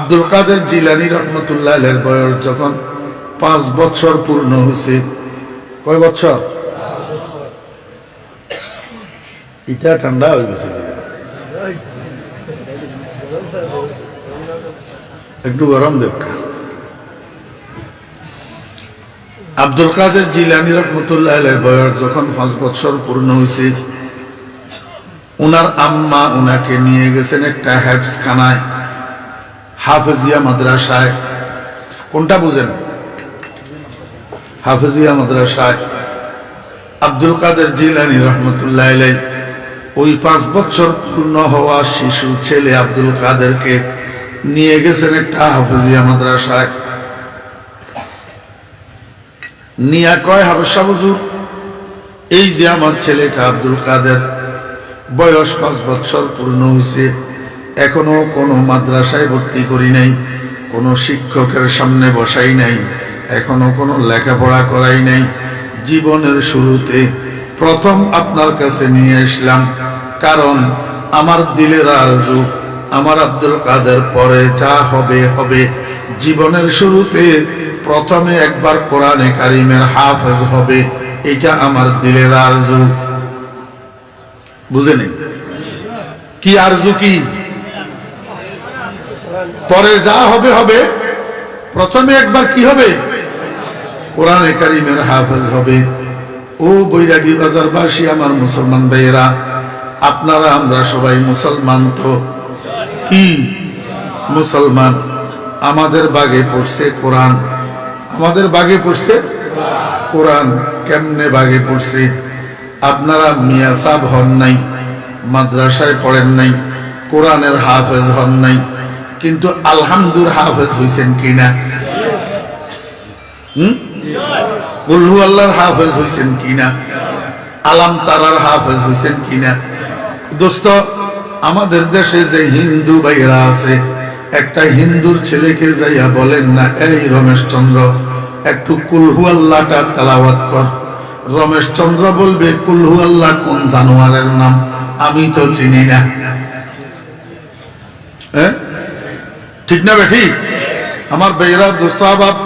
আব্দুল কাদের জিলানী রহমতুল্লাহ আলাইহির বয়স যখন 5 বছর পূর্ণ হয়েছে, কয় বছর? এটা ঠান্ডা হয়ে গেছে, একটু গরম দেখা। আব্দুল কাদের জিলানী রহমতুল্লাহ আলাইহির বয়স যখন 5 বছর পূর্ণ হয়েছে, উনার আম্মা উনাকে নিয়ে গেছেন একটা হেফজখানায়, হাফেজিয়া মাদ্রাসায়। কোনটা বুঝেন? হাফেজিয়া মাদ্রাসায় আব্দুল কাদের জিলানী রহমতুল্লাহ আলাইহি ওই 5 বছর পূর্ণ হওয়া শিশু ছেলে আব্দুল কাদেরকে নিয়ে গেছেন একটা হাফেজিয়া মাদ্রাসায়। নিয়া কয়, হাবেশা হুজুর, এই যে আমার ছেলেটা আব্দুল কাদের বয়স 5 বছর পূর্ণ হয়েছে, এখনো কোনো মাদ্রাসায় ভর্তি করি নাই, কোনো শিক্ষকের সামনে বসাই নাই, এখনো কোনো লেখাপড়া করাই নাই। জীবনের শুরুতে প্রথম আপনার কাছে নিয়ে আসলাম, কারণ আমার দিলের আরজু আমার আব্দুল কাদের পরে যা হবে হবে। জীবনের শুরুতে প্রথমে একবার কোরআনে কারিমের হাফেজ হবে, এটা আমার দিলের আরজু। বুঝেনি কি আরজু? কি পরে যা হবে হবে, প্রথমে একবার কি হবে? কোরআনে কারিমের হাফেজ হবে। ও বৈরাগী বাজারবাসী, আমার মুসলমান ভাইয়েরা, আপনারা আমরা সবাই মুসলমান তো? কি মুসলমান? আমাদের বাগে পড়ছে কোরআন, আমাদের বাগে পড়ছে কোরআন। কেমনে বাগে পড়ছে? আপনারা মিয়া সাহেব হন নাই, মাদ্রাসায় পড়েন নাই, কোরআনের হাফেজ হন নাই, কিন্তু আলহামদুর হাফেজ হইছেন কিনা? কুল্হু আল্লাহর হাফেজ হইছেন কিনা? আলাম তারার হাফেজ হইছেন কিনা? দোস্ত, আমাদের দেশে যে হিন্দু ভাইরা আছে, একটা হিন্দুর ছেলেকে যাইয়া বলেন না, এই রমেশ চন্দ্র একটু কুলহু আল্লাহটা তেলাওয়াত কর। রমেশ চন্দ্র বলবে, কুলহু আল্লাহ কোন জানোয়ারের নাম? আমি তো চিনি না। ঠিক না বেঠিক? আমার বেয়েরা দোস্ত আবাব,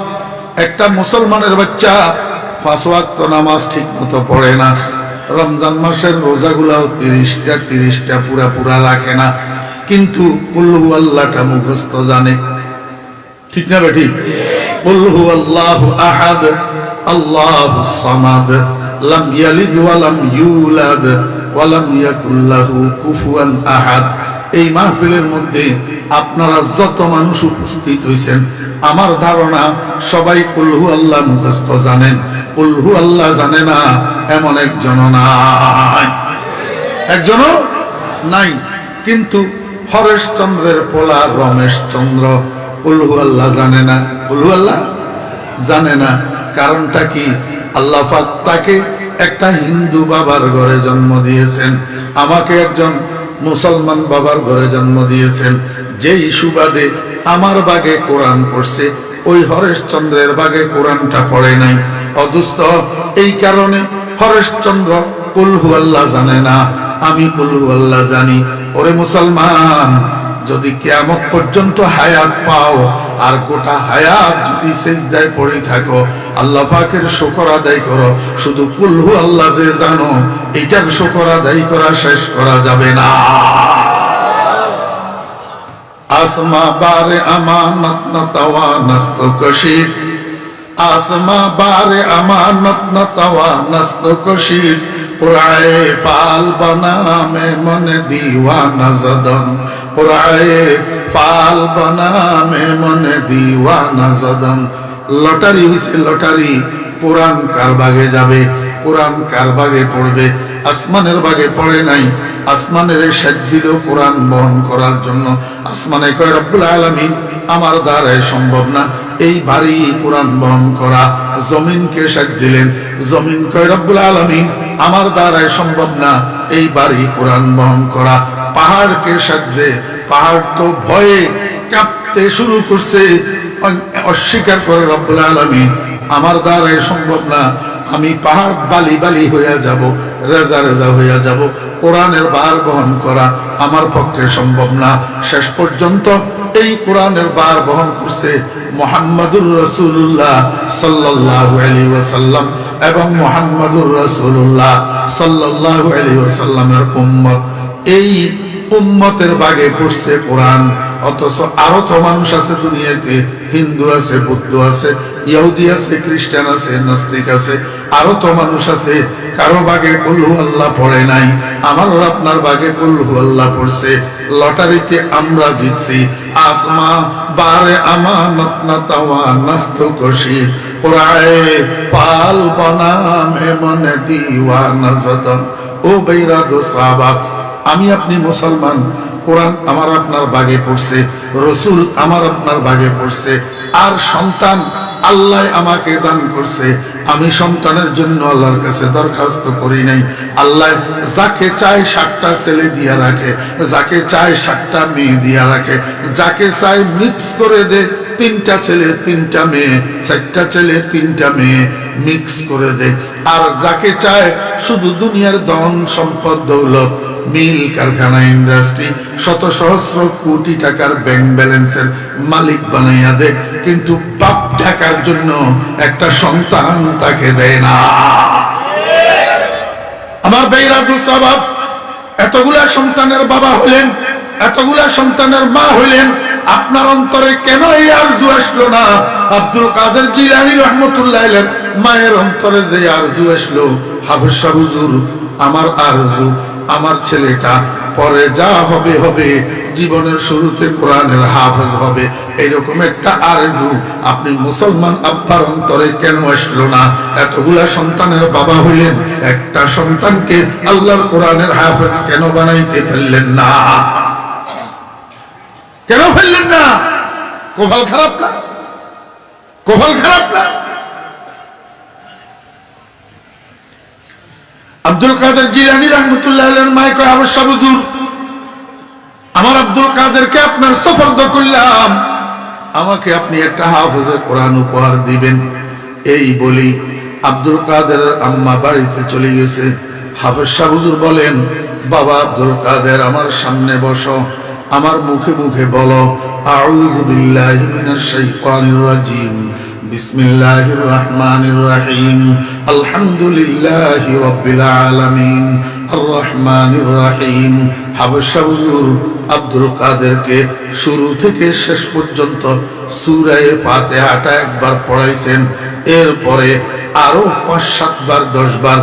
একটা মুসলমানের বাচ্চা 5 ওয়াক্ত নামাজ ঠিক মতো পড়ে না, রমজান মাসের রোজাগুলাও 30টা পুরা রাখে না, কিন্তু কুল্হু আল্লাহটা মুখস্থ জানে। ঠিক না বেঠিক? কুল্হু আল্লাহু আহাদ আল্লাহুস সামাদ লাম ইয়ালিদ ওয়া লাম ইউলাদ ওয়া লাম ইয়াকুল লাহু কুফুয়ান আহাদ। এই মাহফিলের মধ্যে আপনারা যত মানুষ উপস্থিত হয়েছেন, আমার ধারণা সবাই কুলহু আল্লাহ মুখস্থ জানেন। কুলহু আল্লাহ জানে না এমন একজনও নাই, একজনও নাই। কিন্তু হরেশ চন্দ্রের পোলা রমেশ চন্দ্র কুলহু আল্লাহ জানে না, কুলহু আল্লাহ জানে না। কারণটা কি? আল্লাহ পাক তাকে একটা হিন্দু বাবার ঘরে জন্ম দিয়েছেন, আমাকে একজন মুসলমান বাবার ঘরে জন্ম দিয়েছেন। যেই সুবাদে আমার বাগে কোরআন পড়ছে, ওই হরেশ চন্দ্রের বাগে কোরআনটা পড়ে নাই। অদুস্ত এই কারণে হরেশ চন্দ্র কুলহু আল্লাহ জানে না, আমি কুলহু আল্লাহ জানি। ওরে মুসলমান, যদি কিয়ামত পর্যন্ত হায়াত পাও, আর গোটা হায়াত যদি সিজদায় পড়ে থাকো, আল্লাহ পাকের শুকর আদায় করো। শুধু কুলহু আল্লাহ যে জানো, এটার শুকর আদায় করা শেষ করা যাবে না। आसमा बारे अमानत न तवानस्त कशीद, आसमा बारे अमानत न तवानस्त कशीद, कुराए फाल बना में मन दीवाना जदन, कुराए फाल बना में मन दीवाना जदन। लटारी হইছে লটারি, কোরআন কার ভাগে যাবে? কোরআন কার ভাগে পড়বে? আসমানের ভাগে পড়ে নাই। আসমানের সাজ্জিল কোরআন বহন করার জন্য আসমানে কয় রব্বুল আলামিন, আমার দ্বারাই সম্ভব না এই ভারী কোরআন বহন করা। জমিনকে সাজ্জিলেন, জমিন কয় রব্বুল আলামিন, আমার দ্বারাই সম্ভব না এই ভারী কোরআন বহন করা। পাহাড়কে সাজ্জে, পাহাড় তো ভয়ে কাঁপতে শুরু করছে, অস্বীকার করে রব্বুল আলামিন, আমার দ্বারাই সম্ভব না, আমি পাহাড় বালি বালি হইয়া যাব, রেজা রেজা হইয়া যাব, কোরআনের ভার বহন করা আমার পক্ষে সম্ভব না। শেষ পর্যন্ত এই কোরআনের বার বহন করছে মুহাম্মাদুর রাসূলুল্লাহ সাল্লাল্লাহু আলাইহি ওয়াসাল্লাম এবং মুহাম্মাদুর রাসূলুল্লাহ সাল্লাল্লাহু আলাইহি ওয়াসাল্লামের উম্মত। এই উম্মতের ভাগে পড়ছে কোরআন। অথচ আরো তো মানুষ আছে দুনিয়াতে, হিন্দু আছে, বৌদ্ধ আছে, ইহুদি আছে, খ্রিস্টান আছে, নাস্তিক আছে, আরো তো মানুষ আছে কারো ভাগে কুল আল্লাহ পড়ে নাই। আমার আপনার ভাগে কুল আল্লাহ পড়ছে। লটারিতে আমরা জিতছি। আসমা বারে আমানত না তাওয়া নাস্ত কশি কোরআনে পাল বনামে মনে দিওয়ানা জাদা। ও বেরা দোস্তাবা, আমি আপনি মুসলমান, কোরআন আমার আপনার ভাগে পড়ছে, রসুল আমার আপনার ভাগে পড়ছে, আর সন্তান আল্লাহ আমাকে দান করছে। আমি সন্তানের জন্য আল্লাহর কাছে দরখাস্ত করি নাই। আল্লাহ যাকে চায় 7টা ছেলে দিয়া রাখে, যাকে চায় 7টা মেয়ে দিয়া রাখে, যাকে চায় মিক্স করে দে, 3টা ছেলে 3টা মেয়ে, 4টা ছেলে 3টা মেয়ে মিক্স করে দে। আর যাকে চায় শুধু দুনিয়ার ধন সম্পদ দৌলত, মিল কারখানা, ইন্ডাস্ট্রি, শত সহস্র কোটি টাকার ব্যাংক ব্যালেন্সের মালিক বানাইয়া দে, কিন্তু বাপ ঢাকার জন্য একটা সন্তান তাকে দেয় না। আমার বেইরা দুস্তাবা, এতগুলা সন্তানের বাবা হলেন, এতগুলা সন্তানের মা হলেন, আপনার অন্তরে কেন এই আরজু আসলো না? আব্দুল কাদের জিলানী রাহমাতুল্লাহ আলাইহির মায়ের অন্তরে যে আরজু আসলো, হাফেজ সাহেব হুজুর, আমার আরজু আমার ছেলেটা পরে যা হবে হবে, জীবনের শুরুতে কোরআনের হাফেজ হবে, এরকম একটা আরজু আপনি মুসলমান আব্বার অন্তরে কেন আসলো না? এতগুলা সন্তানের বাবা হইলেন, একটা সন্তানকে আল্লাহর কোরআনের হাফেজ কেন বানাইতে পারলেন না? কেন ফেললেন না? কপাল খারাপ না? কপাল খারাপ না? আব্দুল কাদের জিলানী রাহমাতুল্লাহ আলাইহির মায় কয়, অবশ্য হুজুর, আমার আব্দুল কাদেরকে আপনার সুফরদ করলাম, আমাকে আপনি একটা হাফেজে কোরআন উপহার দিবেন। এই বলি আব্দুল কাদেরের আম্মা বাড়িতে চলে গেছে। হাফেজ সাহেব হুজুর বলেন, বাবা আব্দুল কাদের, আমার সামনে বসো, আমার মুখে মুখে বলো, আউযু বিল্লাহি মিনাশ শাইতানির রাজিম, বিসমিল্লাহির রহমানির রহিম, আলহামদুলিল্লাহি রাব্বিল আলামিন, আর রহমানির রহিম। হাফেজ হুজুর আব্দুল কাদেরকে শুরু থেকে শেষ পর্যন্ত সূরা ফাতিহাটা একবার পড়াইছেন, এরপরে আরো 5-7 বার 10 বার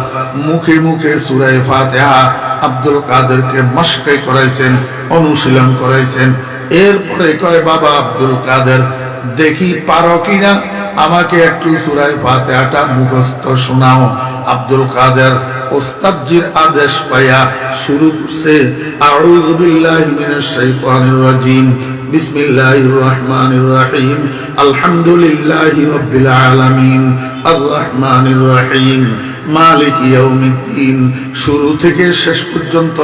মুখে মুখে সূরা ফাতিহা আব্দুল কাদেরকে মশক করাইছেন, অনুশীলন করাইছেন। এরপরে কয়, বাবা আব্দুল কাদের, দেখি পারো কিনা আমাকে একটু সূরা ফাতিহাটা মুখস্থ শোনাও। আব্দুল কাদের ওস্তাদজির আদেশ পাইয়া শুরু করছে, আউযু বিল্লাহি মিনাশ শাইতানির রাজিম, বিসমিল্লাহির রহমানির রহিম, আলহামদুলিল্লাহি রাব্বিল আলামিন, আর রহমানির রহিম, মালিক ইয়াউমিদ্দিন। শুরু থেকে শেষ পর্যন্ত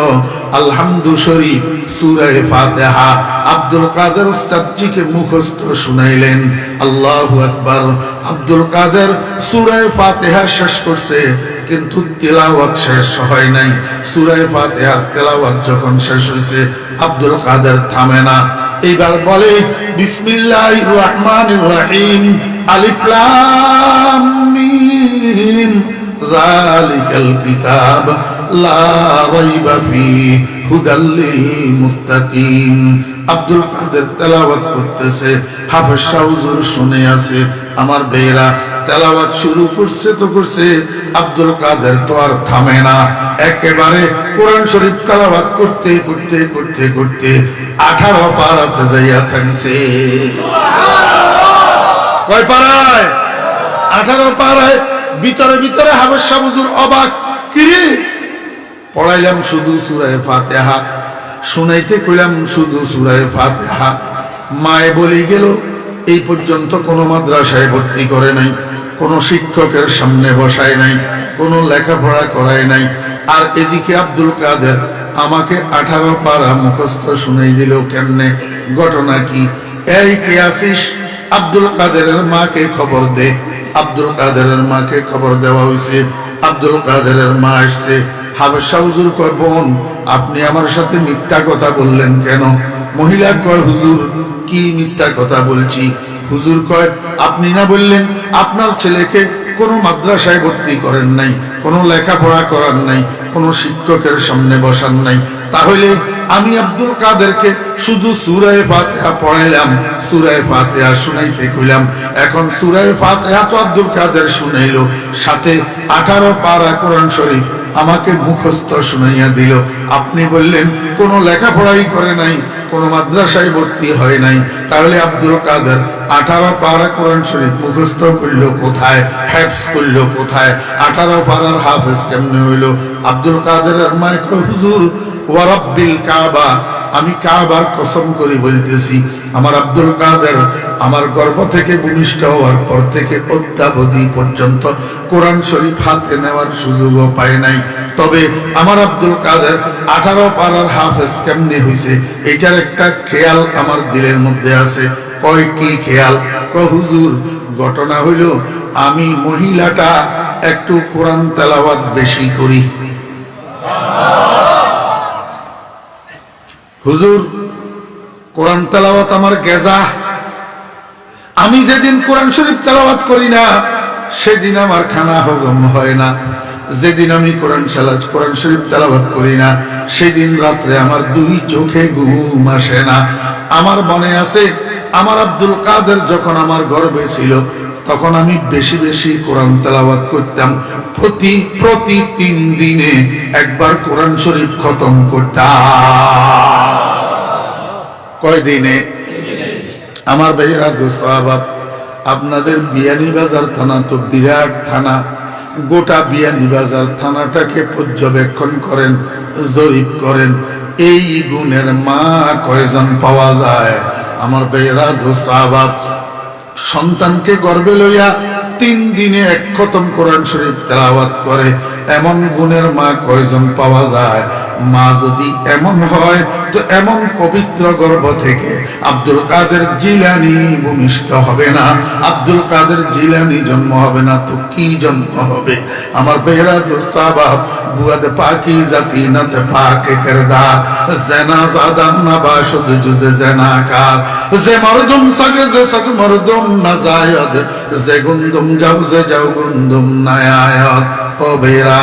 আলহামদু শরীফ সূরা ফাতিহা আব্দুল কাদের ওস্তাদজিকে মুখস্থ শুনাইলেন। আল্লাহু আকবার। আব্দুল কাদের সূরা ফাতিহা শেষ করছে, কিন্তু তেলাওয়াত শেষ হয় নাই। সূরা ফাতিহার তেলাওয়াত যখন শেষ হয়েছে, আব্দুল কাদের থামে না। এবার বলে, বিসমিল্লাহির রহমানির রহিম, আলিফ লাম মিম, যালিকাল কিতাব লা রাইবা ফীহি হুদাল লিল মুত্তাকিন। আব্দুল কাদের তেলাওয়াত করতেছে, হাফেজ সাহেব হুজুর শুনে আছে। আমার বেরা তেলাওয়াত শুরু করছে তো করছে, আব্দুল কাদের তো আর থামে না। একেবারে কোরআন শরীফ তেলাওয়াত করতে করতে করতে করতে 18 পারাতে যাইয়া থামছে। কয় পারায়? 18 পারায়। ভিতরে ভিতরে হাফেজ সাহেব হুজুর অবাক, কি রে, পড়াইলাম শুধু সূরা ফাতিহা, শুনাইতে কইলাম শুধু সূরা ফাতিহা। মায়ে বলি গেল, এই পর্যন্ত কোনো মাদ্রাসায় ভর্তি করে নাই, কোনো শিক্ষকের সামনে বসায় নাই, কোনো লেখাপড়া করায় নাই। আর এদিকে আব্দুল কাদের আমাকে 18 পারা মুখস্থ শুনাই দিল কেমনে? ঘটনা কি? এই কে আসিস? আব্দুল কাদেরের মাকে খবর দে। আব্দুল কাদেরের মাকে খবর দেওয়া হয়েছে। আব্দুল কাদেরের মা আসছে। হাফেজ সাহেব হুজুর কয়, বোন, আপনি আমার সাথে মিথ্যা কথা বললেন কেন? মহিলা কয়, হুজুর কি মিথ্যা কথা বলছি? হুজুর কয়, আপনি না বললেন আপনার ছেলেকে কোনো মাদ্রাসায় ভর্তি করেন নাই, কোনো লেখাপড়া করার নাই, কোনো শিক্ষকের সামনে বসান নাই, তাহলে আমি আব্দুল কাদেরকে শুধু সূরা ফাতিহা পড়াইলাম, সূরা ফাতিহা শুনাইতে কইলাম। এখন সূরা ফাতিহা তো আব্দুল কাদের শুনাইলো, সাথে 18 পারা কোরআন শরীফ আমাকে মুখস্থ শুনাইয়া দিল। আপনি বললেন কোনো লেখাপড়াই করে নাই, কোনো মাদ্রাসায় ভর্তি হয় নাই, তাহলে আব্দুল কাদের 18 পারা কোরআন শরীফ মুখস্থ করলো কোথায়, হেফজ করলো কোথায়? 18 পারার হাফেজ কেমনে হইল? আব্দুল কাদেরের মায় কয়, হুজুর ওয়া রাব্বিল কাবা, আমি কাবার কসম করে বলতেছি, আমার আব্দুল কাদের আমার গর্ভ থেকে ভূমিষ্ঠ হওয়ার পর থেকে অদ্যাবধি পর্যন্ত কোরআন শরীফ হাতে নেওয়ার সুযোগও পায় নাই। তবে আমার আব্দুল কাদের 18 পারার হাফেজ কেমনে হইছে, এটার একটা খেয়াল আমার দিলের মধ্যে আছে। কয় কি খেয়াল? কয় হুজুর ঘটনা হইল আমি মহিলাটা একটু কোরআন তেলাওয়াত বেশি করি। হুজুর কোরআন তেলাওয়াত আমার গেজা, আমি যেদিন কোরআন শরীফ তেলাওয়াত করি না সেদিন আমার খানা হজম হয় না, যেদিন আমি কোরআন শরীফ তেলাওয়াত করি না সেদিন রাত্রে আমার 2 চোখে ঘুম আসে না। আমার মনে আছে আমার আব্দুল কাদের যখন আমার গর্ভে ছিল তখন আমি বেশি বেশি কোরআন তেলাওয়াত করতাম, প্রতি 3 দিনে একবার কোরআন শরীফ খতম করতাম। কয় দিনে? আমার ভাইয়েরা দোস্ত আহবাব, আপনাদের বিয়ানীবাজার থানা তো বিরাট থানা, গোটা বিয়ানীবাজার থানাটাকে পর্যবেক্ষণ করেন, জরিপ করেন, এই গুণের মা কয়জন পাওয়া যায়? আমার ভাইয়েরা দোস্ত আহবাব, সন্তানকে গর্ভে লইয়া 3 দিনে 1 খতম কোরআন শরীফ তেলাওয়াত করে এমন গুণের মা কয়জন পাওয়া যায়? মা যদি এমন হয় তো এমন পবিত্র গর্ভ থেকে আব্দুল কাদের জিলানী ভূমিষ্ঠ হবে না, আব্দুল কাদের জিলানী জন্ম হবে না তো কি জন্ম হবে? আমার বেহরা দোস্ত আহবাব, বুয়াদ পাকি জাতি নাতে পাকে কিরদার, জেনা জাদা নবাশুদ জুজে জেনা কার, যে মরদুম সগে যে সগ মরদুম নাজায়দ, যে গুন্দুম যাও যে যাও গুন্দুম নায়ায়দ। ও বেহরা,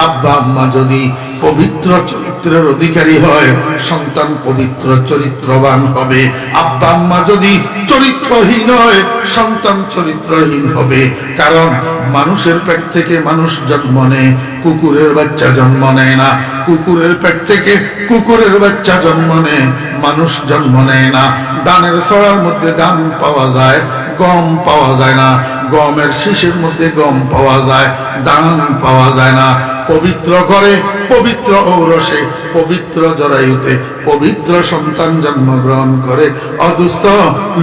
আব্বা আম্মা যদি পবিত্র চরিত্রের অধিকারী হয় সন্তান পবিত্র চরিত্রবান হবে, আব্বা আম্মা যদি চরিত্রহীন হয় সন্তান চরিত্রহীন হবে। কারণ মানুষের পেট থেকে মানুষ জন্ম নেয়, কুকুরের বাচ্চা জন্ম নেয় না, কুকুরের পেট থেকে কুকুরের বাচ্চা জন্ম নেয়, মানুষ জন্ম নেয় না। ধানের ছড়ার মধ্যে ধান পাওয়া যায়, গম পাওয়া যায় না, গমের শীষের মধ্যে গম পাওয়া যায়, ধান পাওয়া যায় না। পবিত্র করে, পবিত্র ঔরসে, পবিত্র জরায়ুতে পবিত্র সন্তান জন্মগ্রহণ করে। অদুস্থ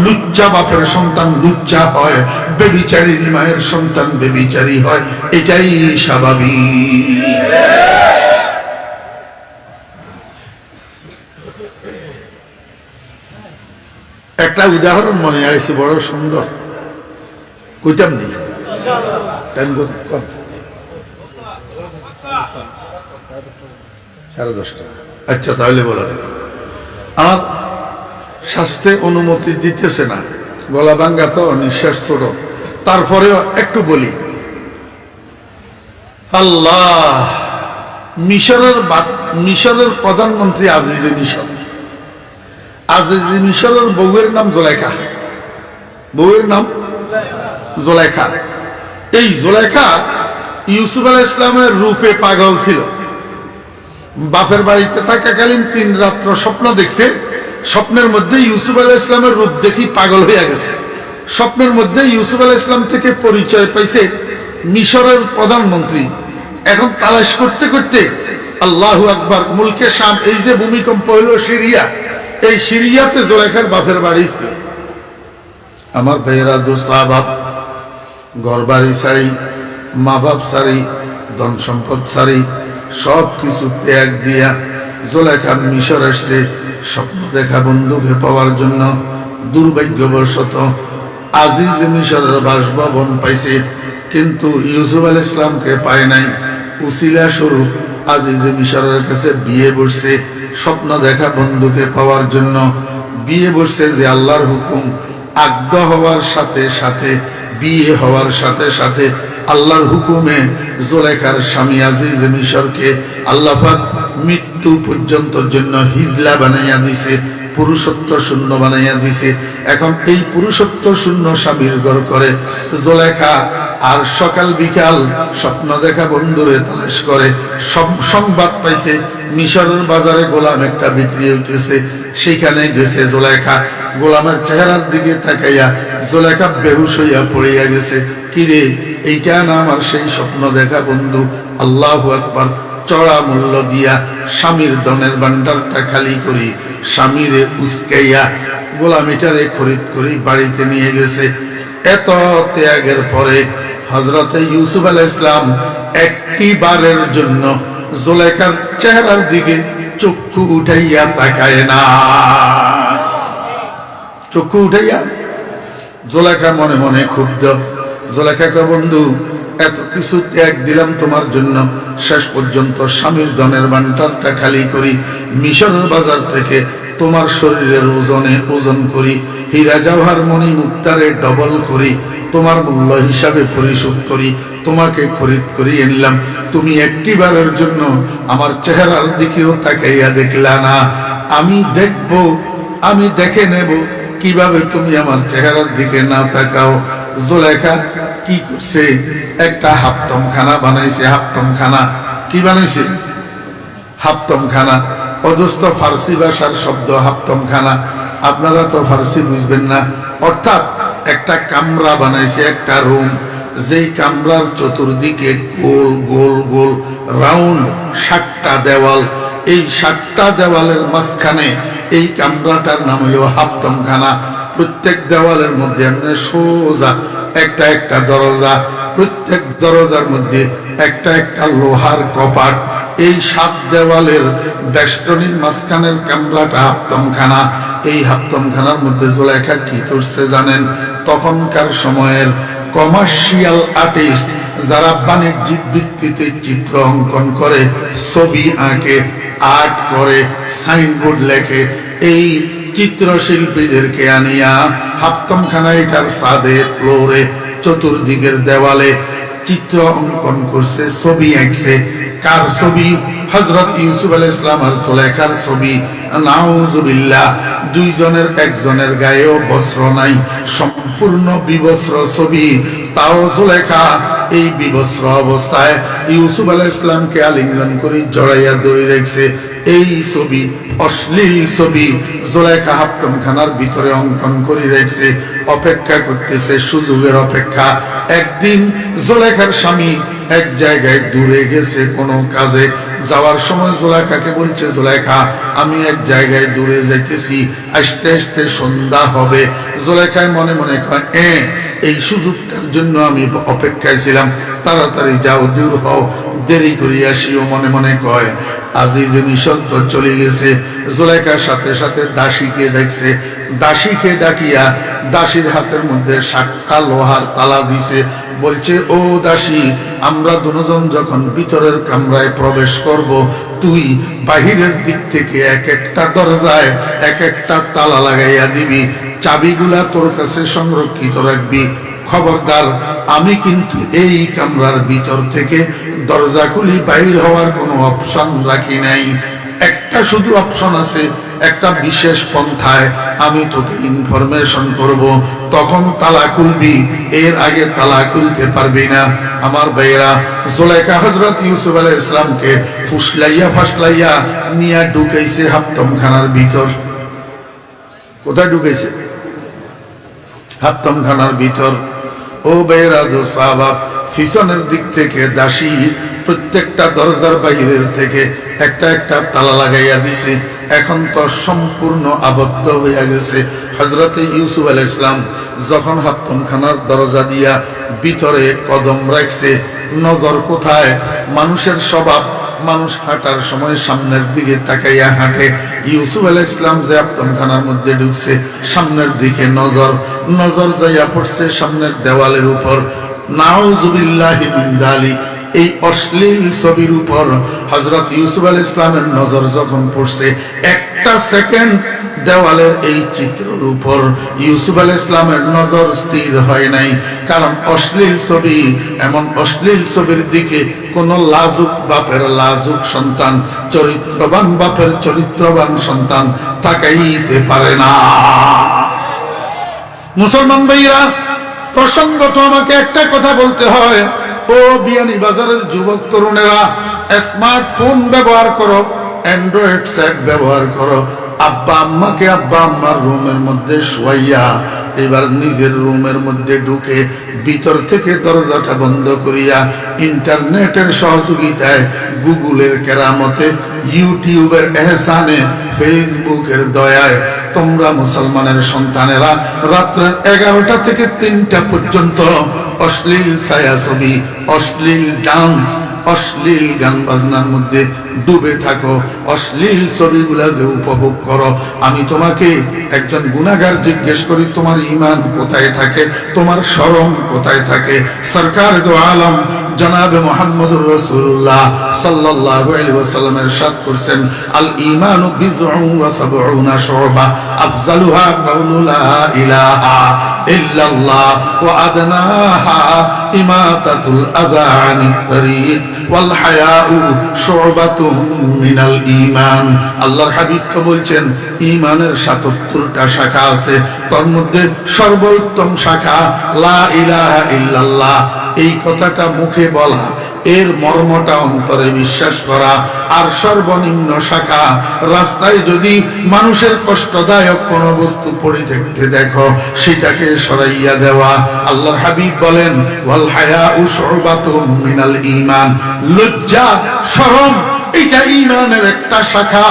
লুচ্চা বাপের সন্তান লুচ্চা হয়, বেবিচারী মায়ের সন্তান বেবিচারী হয়, এটাই স্বাভাবিক। একটা উদাহরণ মনে আসছে, বড় সুন্দর, কইতাম নি? আচ্ছা তাহলে বলা, আমার স্বাস্থ্যে অনুমতি দিতেছে না, গলা ভাঙ্গা তো, নিঃশ্বাস ছোট, তারপরেও একটু বলি। আল্লাহ, মিশরের প্রধানমন্ত্রী আজিজে মিশর, আজিজে মিশরের বউয়ের নাম জোলাইখা, বউয়ের নাম জোলাইখা। এই জোলাইখা ইউসুফ আলাইহিস সালামের রূপে পাগল ছিল। বাপের বাড়িতে থাকাকালীন 3 রাত্র স্বপ্ন দেখছে, স্বপ্নের মধ্যে ইউসুফ আলাইহিস সালামের রূপ দেখি পাগল হয়ে গেছে। স্বপ্নের মধ্যে ইউসুফ আলাইহিস সালাম থেকে পরিচয় পাইছে মিশরের প্রধানমন্ত্রী। এখন তালাশ করতে করতে আল্লাহু আকবার, মুলকে শাম, এই যে ভূমিকম্প হইল সিরিয়া, এই সিরিয়াতে জোলাইখার বাপের বাড়ি ছিল। আমার ভাইয়েরা দোস্ত আহবাব, ঘর বাড়ি ছাড়ি, মা বাপ ছাড়ি, ধন সম্পদ ছাড়ি, সব কিছু ত্যাগ দিয়া জোলাইখা মিশর আসছে স্বপ্ন দেখা বন্ধুকে পাওয়ার জন্য। দুর্ভাগ্যবশত আজিজ মিশরের বাসভবন পাইছে, কিন্তু ইউসুফ আলাইহিস সালামকে পায় নাই। উসিলা স্বরূপ আজিজ মিশরের কাছে বিয়ে বসছে স্বপ্ন দেখা বন্ধুকে পাওয়ার জন্য। বিয়ে বসছে যে আল্লাহর হুকুম, আগদ হওয়ার সাথে সাথে, বিয়ে হওয়ার সাথে সাথে আল্লাহর হুকুমে জুলেখার স্বামী আজিজ মিশরকে আল্লাহ পাক মৃত্যু পর্যন্ত জন্য হিজলা বানাইয়া দিছে, পুরুষত্ব শূন্য বানাইয়া দিছে। এখন এই পুরুষত্ব শূন্য স্বামীর ঘর করে জুলেখা আর সকাল বিকাল স্বপ্ন দেখা বন্ধুরে তালাশ করে। সংবাদ পাইছে মিশরের বাজারে গোলাম একটা বিক্রি হইতেছে, সেখানে গেছে জুলেখা। গোলামের চেহারার দিকে তাকাইয়া জুলেখা বেহুশ হইয়া পড়িয়া গেছে। কিরে, এইটা না আমার সেই স্বপ্ন দেখা বন্ধু? আল্লাহু আকবার। চড়া মূল্য দিয়া স্বামীর ধনের ভান্ডারটা খালি করি, স্বামীরে উস্কাইয়া গোলামিটারে খরিদ করি বাড়িতে নিয়ে গেছে। এত ত্যাগের পরে হযরতে ইউসুফ আলাইহিস সালাম একটি বারের জন্য জুলেখার চেহারার দিকে চক্ষু উঠাইয়া তাকায় না। চক্ষু উঠাইয়া জুলেখা মনে মনে ক্ষুব্ধ। জুলেখা কয়, বন্ধু, এত কিছু ত্যাগ দিলাম তোমার জন্য, শেষ পর্যন্ত স্বামীর ধনের ভান্ডারটা খালি করি, মিশরের বাজার থেকে তোমার শরীরের ওজন করি, হীরা জওহর মণি মুক্তারে ডবল করি, তোমার মূল্য হিসাবে পরিশোধ করি, তোমাকে খরিদ করি এনলাম। তুমি একটিবারের জন্য আমার চেহারার দিকেও তাকাইয়া দেখলা না। আমি দেখব, আমি দেখে নেব কিভাবে তুমি আমার চেহারার দিকে না তাকাও। জুলেখা কি করছে? একটা হাফতমখানা বানাইছে। হাফতমখানা কি বানাইছে? হাফতমখানা অদস্ত ফার্সি ভাষার শব্দ হাফতমখানা। আপনারা তো ফার্সি বুঝবেন না। অর্থাৎ একটা কামরা বানাইছে, একটা রুম, যেই কামরার চতুর্দিকে গোল গোল গোল রাউন্ড 7টা দেওয়াল। এই 7টা দেওয়ালের মাঝখানে এই কামরাটার নাম হলো হাফতমখানা। প্রত্যেক দেওয়ালের মধ্যে এমনি সোজা একটা একটা দরজা, প্রত্যেক দরজার মধ্যে একটা একটা লোহার কপাট। এই 7 দেওয়ালের বেষ্টনীর মাঝখানের কামরাটা হাফতমখানা। এই হাফতমখানার মধ্যে জুলেখা কি করছে জানেন? তখনকার সময়ের কমার্শিয়াল আর্টিস্ট যারা বাণিজ্যিক ভিত্তিতে চিত্র অঙ্কন করে, ছবি আঁকে, আর্ট করে, সাইনবোর্ড লেখে, এই চিত্রশিল্পীদেরকে আনিয়া হাফতমখানা এটার ছাদে, ফ্লোরে, চতুর্দিকের দেওয়ালে চিত্র অঙ্কন করছে, ছবি আঁকছে। কার ছবি? হযরত ইউসুফ আলাইহিস সালাম আর জুলেখার ছবি। নাউজুবিল্লাহ। দুইজনের একজনের গায়েও বস্ত্র নাই, সম্পূর্ণ বিবস্ত্র ছবি। তাও জুলেখা এই বিবস্ত্র অবস্থায় ইউসুফ আলাইহিস সালামকে আলিঙ্গন করে জড়াইয়া ধরে রেখেছে। এই ছবি, অশ্লীল ছবি জুলেখা হাফতমখানার ভিতরে অঙ্কন করে রেখেছে, অপেক্ষা করতেছে, সুযোগের অপেক্ষা। একদিন জুলেখার স্বামী এক জায়গায় দূরে গেছে কোনো কাজে। যাওয়ার সময় জুলেখাকে বলছে, জুলেখা, আমি এক জায়গায় দূরে যাইতেছি, আসতে আসতে সন্ধ্যা হবে। জুলেখায় মনে মনে কয়, এই সুযোগটার জন্য আমি অপেক্ষায় ছিলাম, তাড়াতাড়ি যাও, দূর হও, দেরি করি আসিও। মনে মনে কয়, আজিজে মিশর তো চলে গেছে। জুলেখার সাথে সাথে দাসীকে দেখছে। দাসীকে ডাকিয়া দাসীর হাতের মধ্যে 7টা লোহার তালা দিছে। বলছে, ও দাসী, আমরা দুজন যখন ভিতরের কামরায় প্রবেশ করব, তুই বাহিরের দিক থেকে এক একটা দরজায় এক একটা তালা লাগাইয়া দিবি, চাবিগুলা তোর কাছে সংরক্ষিত রাখবি। খবরদার, আমি কিন্তু এই কামরার ভিতর থেকে দরজা খুলি বাইর হওয়ার কোনো অপশন রাখি নাই। একটা শুধু অপশন আছে, একটা বিশেষ পন্থায় আমি তোকে ইনফরমেশন করব, তখন তালা খুলবি, এর আগে তালা খুলতে পারবি না। আমার ভাইয়েরা, জুলেখা হযরত ইউসুফ আলাইহিস সালামকে ফুসলাইয়া ফাসলাইয়া নিয়ে ঢুকাইছে হাফতমখানার ভিতর। কোথায় ঢুকাইছে? হাফতমখানার ভিতর। ও ভাইয়েরা, দোস্ত আহবাব, পিছনের দিক থেকে দাসী প্রত্যেকটা দরজার বাইরের থেকে একটা একটা তালা লাগাইয়া দিছে। এখন তো সম্পূর্ণ আবদ্ধ হইয়া গেছে। হযরতে ইউসুফ আলাইহিস সালাম যখন হাফতমখানার দরজা দিয়া ভিতরে কদম রাখছে, নজর কোথায়? মানুষের স্বভাব, মানুষ হাঁটার সময় সামনের দিকে তাকাইয়া হাঁটে। ইউসুফ আলাইহিস সালাম যে হাফতমখানার মধ্যে ঢুকছে, সামনের দিকে নজর, নজর যাইয়া পড়ছে সামনের দেওয়ালের উপর। নাউজুবিল্লাহি মিন যালিক। এই অশ্লীল ছবির উপর হযরত ইউসুফ আলাইহিস সালামের নজর যখন পড়ছে, একটা সেকেন্ড দেওয়ালের এই চিত্রের উপর ইউসুফ আলাইহিস সালামের নজর স্থির হয় নাই, কারণ অশ্লীল ছবি, এমন অশ্লীল ছবির দিকে কোন লাজুক বাপের লাজুক সন্তান, চরিত্রবান বাপের চরিত্রবান সন্তান তাকাইতে পারে না। মুসলমান ভাইরা, প্রসঙ্গত আমাকে একটা কথা বলতে হয়, ও বিয়ানী বাজারের যুবক তরুণেরা, স্মার্টফোন ব্যবহার করো, অ্যান্ড্রয়েড সেট ব্যবহার করো। আব্বা আম্মাকে আব্বা আম্মার রুমের মধ্যে শোয়াইয়া এবার নিজের রুমের মধ্যে ঢুকে ভিতর থেকে দরজাটা বন্ধ করিয়া ইন্টারনেটের সহযোগিতায়, গুগলের কেরামতে, ইউটিউবের এহসানে, ফেসবুকের দয়ায় তোমরা মুসলমানের সন্তানেরা রাত্রে 11টা থেকে 3টা পর্যন্ত অশ্লীল ছায়াছবি, অশ্লীল ডান্স, অশ্লীল গান বাজনার মধ্যে ডুবে থাকো, অশ্লীল ছবিগুলা যে উপভোগ করো। আমি তোমাকে একজন গুনাহগার জিজ্ঞেস করি, তোমার ঈমান কোথায় থাকে, তোমার শরম কোথায় থাকে? সরকার দো আলম জনাবে মুহাম্মদুর রাসূলুল্লাহ সাল্লাল্লাহু আলাইহি ওয়াসাল্লাম ইরশাদ করছেন, আল ঈমানু বিযউন ওয়া সাবউনা শুবা, আফজালুহা কাউলু লা ইলাহা ইল্লাল্লাহ ওয়া আদনাহা ইমাতাতুল আযা আনিত তারিক ওয়াল হায়াউ শুবাতুম মিনাল ঈমান। আল্লাহর হাবিব তো বলছেন, ঈমানের ৭৭টা শাখা আছে, তার মধ্যে সর্বোত্তম শাখা লা ইলাহা ইল্লাল্লাহ। এই কথাটা মুখে বলা, এর মর্মটা অন্তরে বিশ্বাস করা। আর সর্বনিম্ন শাখা, রাস্তায় যদি মানুষের কষ্টদায়ক কোনো বস্তু পড়ে থাকতে দেখো, সেটাকে সরাইয়া দেওয়া। আল্লাহর হাবিব বলেন, ওয়াল হায়াউ শুবাতুম মিনাল ঈমান। লজ্জা, শরম, এটা ঈমানের একটা শাখা।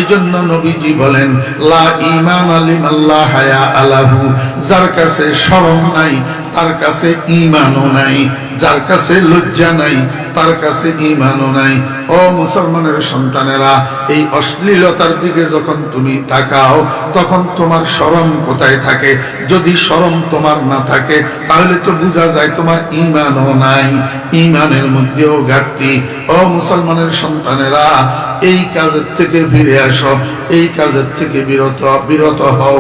এজন্য নবীজি বলেন, লা ঈমান লিমান লা হায়া আলাহু। যার কাছে শরম নাই তার কাছে ঈমানও নাই, যার কাছে লজ্জা নাই তার কাছে ঈমানও নাই। ও মুসলমানের সন্তানেরা, এই অশ্লীলতার দিকে যখন তুমি তাকাও, তখন তোমার শরম কোথায় থাকে? যদি শরম তোমার না থাকে, তাহলে তো বোঝা যায় তোমার ঈমানও নাই, ঈমানের মধ্যেও ঘাটতি। ও মুসলমানের সন্তানেরা, এই কাজের থেকে ফিরে আসো, এই কাজের থেকে বিরত হও।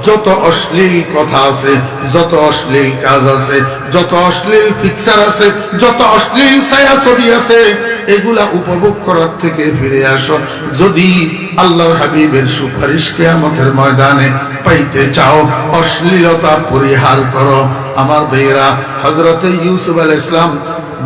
যত অশ্লীল কথা আছে, যত অশ্লীল কাজ আছে, যত অশ্লীল পিকচার আছে, যত অশ্লীল ছায়াছবি আছে, এগুলা উপভোগ করার থেকে ফিরে আসো। যদি আল্লাহর হাবিবের সুপারিশ কিয়ামতের ময়দানে পাইতে চাও, অশ্লীলতা পরিহার করো। আমার ভাইয়েরা, হযরতে ইউসুফ আলাইহিস সালাম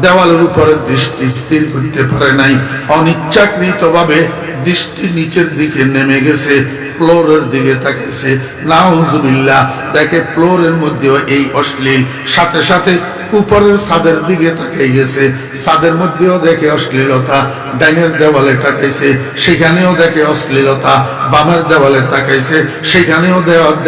দেওয়ালের উপরে দৃষ্টি স্থির করতে পারে নাই, অনিচ্ছাকৃতভাবে দৃষ্টি নিচের দিকে নেমে গেছে, ফ্লোরের দিকে তাকাইছে। নাউজুবিল্লাহ, দেখে ফ্লোরের মধ্যেও এই অশ্লীল, সাথে সাথে উপরের ছাদের দিকে তাকাই গেছে, ছাদের মধ্যেও দেখে অশ্লীলতা। ডাইনের দেওয়ালে তাকাইছে, সেখানেও দেখে অশ্লীলতা। বামের দেওয়ালে তাকাইছে, সেখানেও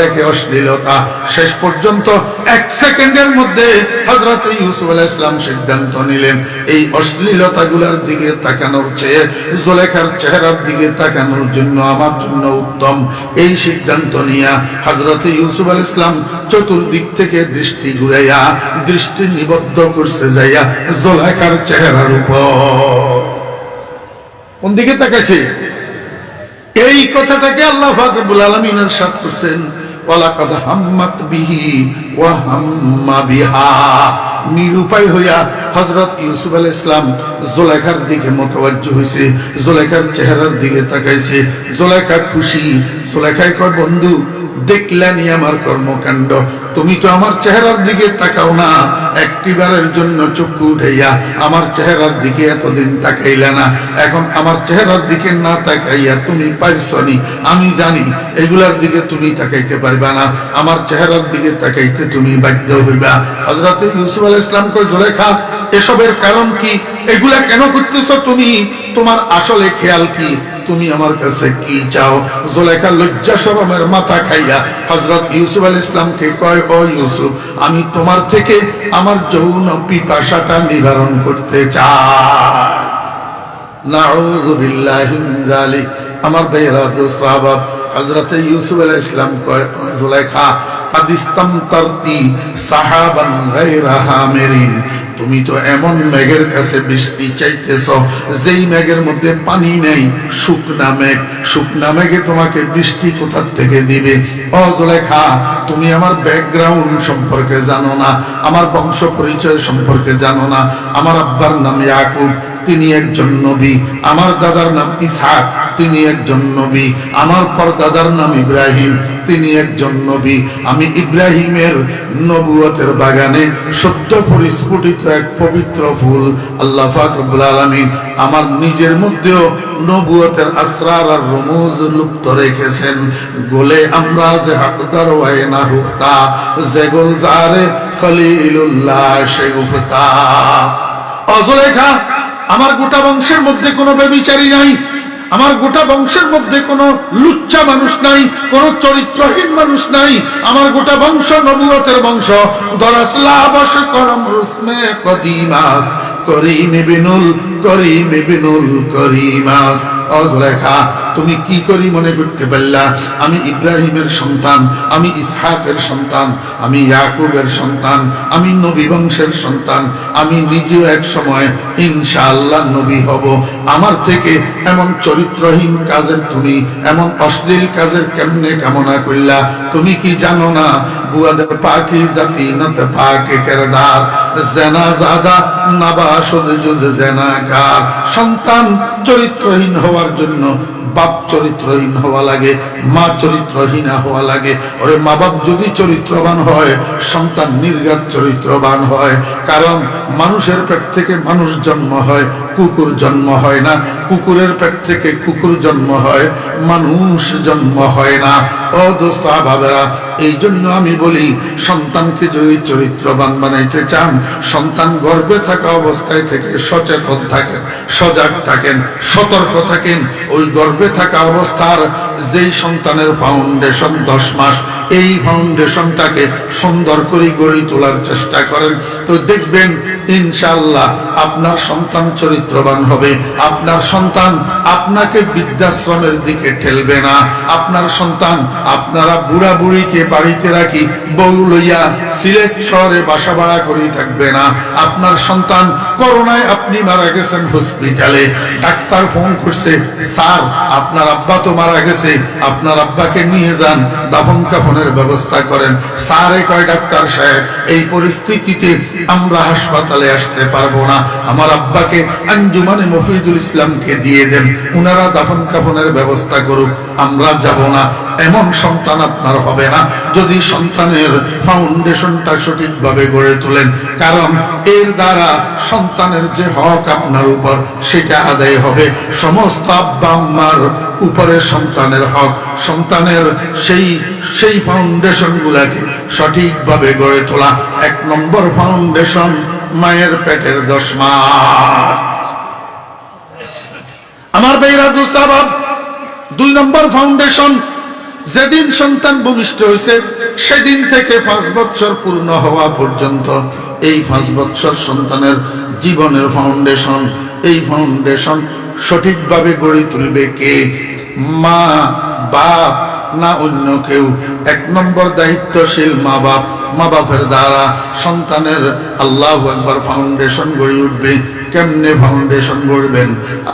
দেখে অশ্লীলতা। শেষ পর্যন্ত 1 সেকেন্ডের মধ্যে হযরত ইউসুফ আলাইহিস সালাম সিদ্ধান্ত নিলেন, এই অশ্লীলতাগুলোর দিকে তাকানোর চেয়ে জুলেখার চেহারার দিকে তাকানোর জন্য আমার জন্য উত্তম। এই সিদ্ধান্ত নিয়া হযরত ইউসুফ আলাইহিস সালাম চতুর্দিক থেকে দৃষ্টি ঘুরাইয়া দৃষ্টি নিবদ্ধ করছে যাইয়া জুলেখার চেহারার উপর। কোন দিকে তাকাইছে? এই কথাটাকে আল্লাহ পাক রব্বুল আলামিন ইরশাদ করছেন, ওয়ালাকাদ হাম্মাত বিহি ওয়া হাম্মা বিহা। নিরুপায় হইয়া হযরত ইউসুফ আলাইহিস সালাম জুলেখার দিকে মুতাওয়াজ্জিহ হইছে, জুলেখার চেহারার দিকে তাকাইছে। জুলেখা খুশি। জুলেখাই কয়, বন্ধু দেখলানি আমার কর্মকাণ্ড, তুমি তো আমার চেহারার দিকে তাকাও না, একটিবারের জন্য চক্ষু উঠাইয়া আমার চেহারার দিকে এতদিন তাকাইলা না, এখন আমার চেহারার দিকে না তাকাইয়া তুমি পাইছনি। আমি জানি এগুলার দিকে তুমি তাকাইতে পারবা না, আমার চেহারার দিকে তাকাইতে তুমি বাধ্য হইবা। হযরত ইউসুফ আলাইহিস সালাম কয়, জুলেখা এসবের কারণ কি? এগুলা কেন করতেছো তুমি? তোমার আসলে খেয়াল কি? তুমি আমার কাছে কি চাও? জুলেখা লজ্জা শরমের মাথা খাইয়া হযরত ইউসুফ আলাইহিস সালামকে কয়, ও ইউসুফ, আমি তোমার থেকে আমার যৌন পিপাসাটা নিবারণ করতে চাই। নাউযু বিল্লাহি মিন যালিক। আমার ভাইরা, দোস্ত আহবাব, হযরত ইউসুফ আলাইহিস সালাম কয়, জুলেখা কাদ ইস্তামতারতি সাহাবান গায়রা হামিরিন তুমি তো এমন মেঘের কাছে বৃষ্টি চাইতেছ যেই মেঘের মধ্যে পানি নেই, শুকনা মেঘ। শুকনা মেঘে তোমাকে বৃষ্টি কোথা থেকে দিবে? ও জুলেখা, তুমি আমার ব্যাকগ্রাউন্ড সম্পর্কে জানো না, আমার বংশ পরিচয় সম্পর্কে জানো না। আমার আব্বার নাম ইয়াকুব, তিনি একজন নবী। আমার দাদার নাম ইসহাক, তিনি একজন নবী। আমার পরদাদার নাম ইব্রাহিম, তিনি একজন নবী। আমি ইব্রাহিমের নবুয়তের বাগানে সত্য পরিস্ফুটিত এক পবিত্র ফুল। আল্লাহ পাক রব্বুল আলামিন আমার নিজের মধ্যেও নবুয়তের আসরার আর রমুজ লুপ্ত রেখেছেন। গোলে আমরা যে হকদার ওয়াইনা হুফতা, যে গুলজারে খলিলুল্লাহ সে গুফতা। অজলেখা, আমার গোটা বংশের মধ্যে কোনো ব্যভিচারী নাই, আমার গোটা বংশের মধ্যে কোনো লুচ্চা মানুষ নাই, কোনো চরিত্রহীন মানুষ নাই। আমার গোটা বংশ নবুয়তের বংশ। দরাসলা বশ করম রুসমে কদিমাস করিম বিনুল করিম বিনুল করিমাস। অজলেখা, তুমি কি করি মনে করতে পারলা আমি ইব্রাহিমের সন্তান, আমি ইসহাকের সন্তান, আমি ইয়াকুবের সন্তান, আমি নবী বংশের সন্তান। আমি নিজেও এক সময় ইনশাআল্লাহ নবী হব। আমার থেকে এমন চরিত্রহীন কাজের, তুমি এমন অশ্লীল কাজের কেমনে কামনা করলা? তুমি কি জানো না বুয়াদে পাকি জাতি নত পাকে কিরদার, জেনা জাদা নাবাশুদ জুজ জেনাকার। সন্তান চরিত্রহীন হওয়ার জন্য বাপ চরিত্রহীন হওয়া লাগে, মা চরিত্রহীনা হওয়া লাগে। ওরে মা বাপ যদি চরিত্রবান হয়, সন্তান নির্ঘাত চরিত্রবান হয়। কারণ মানুষের পেট থেকে মানুষ জন্ম হয়, কুকুর জন্ম হয় না। কুকুরের পেট থেকে কুকুর জন্ম হয়, মানুষ জন্ম হয় না। ও দোস্ত বাবারা, এই জন্য আমি বলি, সন্তানকে যদি চরিত্রবান বানাইতে চান, সন্তান গর্ভে থাকা অবস্থায় থেকে সচেতন থাকেন, সজাগ থাকেন, সতর্ক থাকেন। ওই গর্ভে থাকা অবস্থার যেই সন্তানের ফাউন্ডেশন 10 মাস, এই ফাউন্ডেশনটাকে সুন্দর করে গড়ে তোলার চেষ্টা করেন, তো দেখবেন ইনশাআল্লাহ আপনার সন্তান চরিত্রবান হবে। আপনার সন্তান আপনাকে বৃদ্ধাশ্রমের দিকে ঠেলবে না। আপনার সন্তান, আপনারা বুড়া বুড়িকে বাড়িতে রাখি বউ লইয়া সিলেট শহরে বাসা ভাড়া করে থাকবে না। আপনার সন্তান, করোনায় আপনি মারা গেছেন হসপিটালে, ডাক্তার ফোন করছে, স্যার আপনার আব্বা তো মারা গেছে, আপনার আব্বাকে নিয়ে যান, দাফন কাফনের ব্যবস্থা করেন। স্যারে কয়, ডাক্তার সাহেব এই পরিস্থিতিতে আমরা হাসপাতালে আসতে পারবো না, আমার আব্বাকে আঞ্জুমানে মফিদুল ইসলামকে দিয়ে দেন, উনারা দাফন কাফনের ব্যবস্থা করুক, আমরা যাব না। এমন সন্তান আপনার হবে না যদি সন্তানের ফাউন্ডেশনটা সঠিকভাবে গড়ে তোলেন। কারণ এর দ্বারা সন্তানের যে হক আপনার উপর, সেটা আদায় হবে। সমস্ত আব্বা আম্মার উপরে সন্তানের হক, সন্তানের সেই ফাউন্ডেশন গুলাকে সঠিকভাবে গড়ে তোলা। 1 নম্বর ফাউন্ডেশন মায়ের পেটের 10 মাস। আমার ভাইরা দোস্তাবাব, 2 নম্বর ফাউন্ডেশন, যেদিন সন্তান ভূমিষ্ঠ হয়েছে সেদিন থেকে 5 বছর পূর্ণ হওয়া পর্যন্ত এই 5 বছর সন্তানের জীবনের ফাউন্ডেশন। এই ফাউন্ডেশন সঠিকভাবে গড়ে তুলবে কে? মা, বাপ না অন্য কেউ? 1 নম্বর দায়িত্বশীল মা বাপ। মা বাপের দ্বারা সন্তানের আল্লাহু আকবার ফাউন্ডেশন গড়ে উঠবে। কেমনে ফাউন্ডেশন গড়বেন?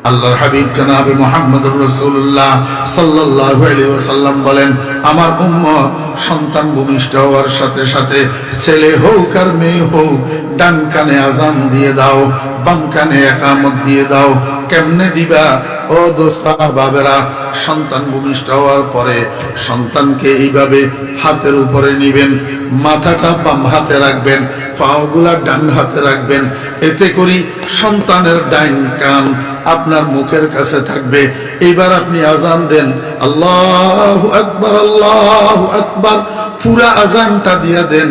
আল্লাহর হাবিব জনাবে মুহাম্মদুর রাসূলুল্লাহ সাল্লাল্লাহু আলাইহি ওয়াসাল্লাম বলেন, আমার উম্মত সন্তান ভূমিষ্ঠ হওয়ার সাথে সাথে, ছেলে হোক আর মেয়ে হোক, ডান কানে আজান দিয়ে দাও, বাম কানে ইকামত দিয়ে দাও। কেমনে দিবা? ও দোস্তা বাবেরা, সন্তান ভূমিষ্ঠ হওয়ার পরে সন্তানকে এইভাবে হাতের উপরে নিবেন, মাথাটা বাম হাতে রাখবেন, পাগুলা ডান হাতে রাখবেন। এতে করি সন্তানের ডাইন কান আপনার মুখের কাছে থাকবে। এবার আপনি আজান দেন, আল্লাহু আকবার আল্লাহু আকবার, পুরা আজানটা দিয়ে দেন।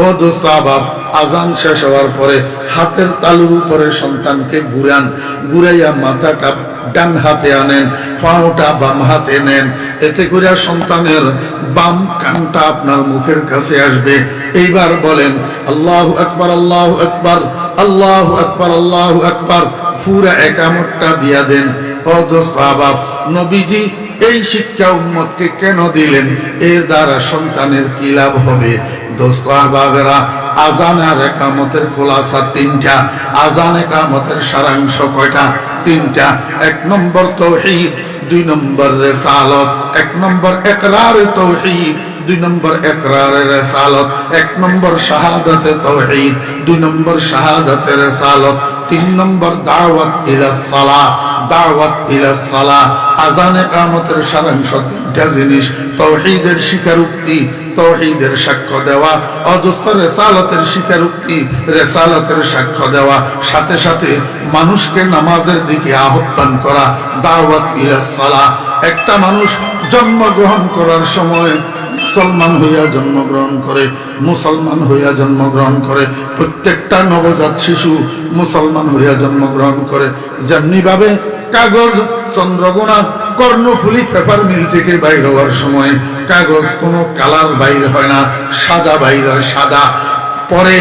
ও দোস্ত বাপ, আজান শেষ হওয়ার পরে হাতের তালুর উপরে সন্তানকে ঘুরান, ঘুরাইয়া মাথাটা ডান হাতে আনেন, পাওটা বাম হাতে নেন। এতে করে সন্তানের বাম কানটা আপনার মুখের কাছে আসবে। এইবার বলেন আল্লাহু আকবার আল্লাহু আকবার আল্লাহু আকবার আল্লাহু আকবার, পুরা ইকামতটা দিয়া দেন। ও দোস্ত বাপ, নবীজি এই শিক্ষা উম্মতকে কেন দিলেন? এর দ্বারা সন্তানের কি লাভ হবে? দোস্ত বাবেরা, আজান আর একামতের খোলাসা তিনটা। আজান একামতের সারাংশ কয়টা? তিনটা। 1 নম্বর তাওহীদ, 2 নম্বর রিসালাত। 1 নম্বর ইকরার তাওহীদ, 2 নম্বর ইকরার রিসালাত। 1 নম্বর শাহাদাতে তাওহীদ, 2 নম্বর শাহাদাতে রিসালাত। 3 নম্বর দাওয়াত ইলাস সালাহ, দাওয়াত ইলাস সালাহ। আজান ইকামতের সারাংশ তিনটা জিনিস। তাওহীদের স্বীকারোক্তি, তাওহীদের সাক্ষ্য দেওয়া। অদস্ত রিসালাতের স্বীকারোক্তি, রিসালাতের সাক্ষ্য দেওয়া। সাথে সাথে মানুষকে নামাজের দিকে আহ্বান করা, দাওয়াত ইলাস সালাহ। একটা মানুষ জন্মগ্রহণ করার সময় মুসলমান হইয়া জন্মগ্রহণ করে, মুসলমান হইয়া জন্মগ্রহণ করে। প্রত্যেকটা নবজাত শিশু মুসলমান হইয়া জন্মগ্রহণ করে। যেমনি ভাবে কাগজ চন্দ্রগোনা কর্ণফুলী পেপার মিল থেকে বাইর হওয়ার সময় কাগজ কোনো কালার বাইর হয় না, সাদা বাইর হয়, সাদা। পরে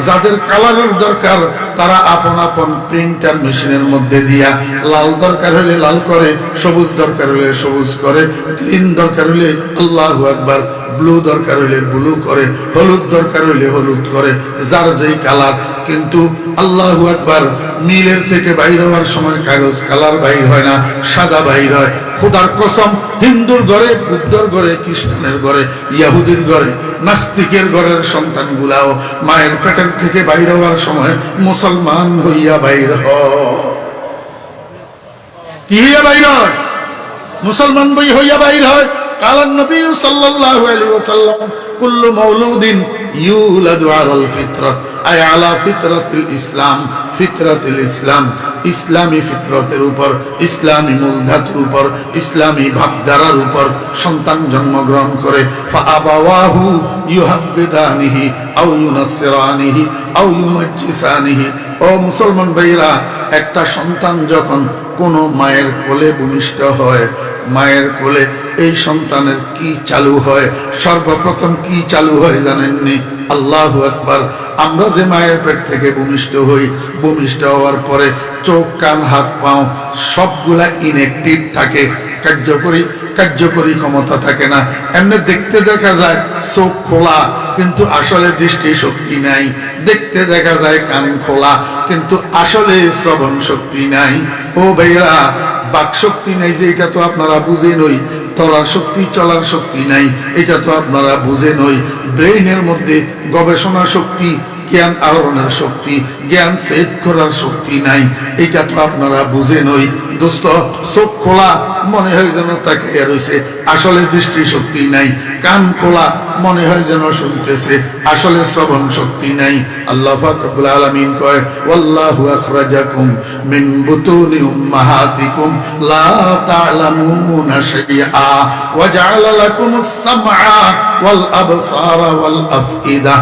যাদের কালারের দরকার তারা আপন আপন প্রিন্টার মেশিনের মধ্যে দিয়া লাল দরকার হলে লাল করে, সবুজ দরকার হলে সবুজ করে, গ্রিন দরকার হলে আল্লাহু আকবার, ব্লু দরকার হলে ব্লু করে, হলুদ দরকার হলে হলুদ করে, যার যেই কালার। কিন্তু আল্লাহু আকবার, মিলের থেকে বাইর হওয়ার সময় কাগজ কালার বাইর হয় না, সাদা বাইর হয়। খোদার কসম, হিন্দুর ঘরে, বুদ্ধর ঘরে, খ্রিস্টানের ঘরে, ইহুদির ঘরে, নাস্তিকের ঘরের সন্তানগুলাও মায়ের পেটের থেকে বাইর হওয়ার সময় মুসলমান হইয়া বাইর হয়। কি হইয়া বাইর হয়? মুসলমান বই হইয়া বাইর হয়। قال النبي صلى الله عليه وسلم كل مولود يولد على الفطرة أي على فطرة الإسلام فطرة الإسلام ইসলামী ফিতরতের উপর, ইসলামী মূলধাতুর উপর, ইসলামী ভাবধারার উপর সন্তান জন্মগ্রহণ করে। ফাআবাওয়াহু ইউহাব্বিদানিহি আও ইউনাসসিরানিহি আও ইউমাজ্জিসানিহি। ও মুসলমান ভাইরা, একটা সন্তান যখন কোনো মায়ের কোলে ভূমিষ্ঠ হয়, মায়ের কোলে এই সন্তানের কি চালু হয়? সর্বপ্রথম কি চালু হয় জানেননি? আল্লাহু আকবার। আমরা যে মায়ের পেট থেকে ভূমিষ্ঠ হই, ভূমিষ্ঠ হওয়ার পরে চোখ, কান, হাত, পাও সবগুলা ইনঅ্যাক্টিভ থাকে, কার্যকরী ক্ষমতা থাকে না। এমনি দেখতে দেখা যায় চোখ খোলা, কিন্তু আসলে দৃষ্টি শক্তি নাই। দেখতে দেখা যায় কান খোলা, কিন্তু আসলে শ্রবণ শক্তি নাই। ও ভাইরা, বাক শক্তি নাই যে এটা তো আপনারা বুঝেন। ওই তলার শক্তি, চলার শক্তি নাই, এটা তো আপনারা বুঝেন। ওই ব্রেইনের মধ্যে গবেষণা শক্তি, জ্ঞান আহরণের শক্তি, জ্ঞান সেভ করার শক্তি নাই, এটা তো আপনারা বুঝেন। ওই দোস্ত, চোখ খোলা মনে হয় যেন তাকে রয়েছে, আসলে দৃষ্টি শক্তি নাই। কান খোলা মনে হয় যেন শুনতেছে, আসলে শ্রবণ শক্তি নাই। আল্লাহ পাক রব্বুল আলামিন কয়, ওয়াল্লাহু আখরাজাকুম মিন বুতুনি উম্মাহাতিকুম লা তা'লামুনা শাইআ ওয়া জা'আলা লাকুমুস সামআ ওয়াল আবসারা ওয়াল আফইদা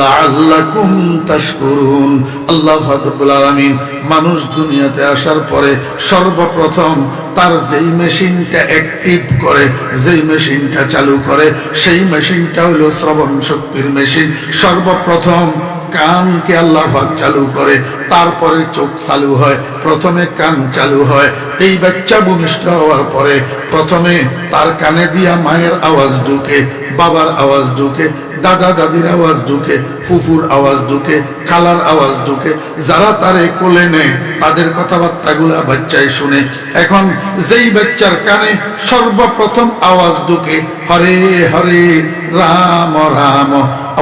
লাআল্লাকুম তাশকুরুন। আল্লাহ পাক রব্বুল আলামিন মানুষ দুনিয়াতে আসার পরে সর্বপ্রথম তার যেই মেশিনটা অ্যাক্টিভ করে, যেই মেশিনটা চালু করে, সেই মেশিনটা হলো শ্রবণ শক্তির মেশিন। সর্বপ্রথম কানকে আল্লাহ পাক চালু করে, তারপরে চোখ চালু হয়, প্রথমে কান চালু হয়। এই বাচ্চা ভূমিষ্ঠ হওয়ার পরে প্রথমে তার কানে দিয়া মায়ের আওয়াজ ঢুকে, বাবার আওয়াজ ঢুকে, দাদা দাদির আওয়াজ ঢুকে, ফুফুর আওয়াজ ঢুকে, খালার আওয়াজ ঢুকে। যারা তারে কোলে নেয় তাদের কথাবার্তাগুলা বাচ্চায় শুনে। এখন যেই বাচ্চার কানে সর্বপ্রথম আওয়াজ ঢুকে হরে হরে রাম রাম,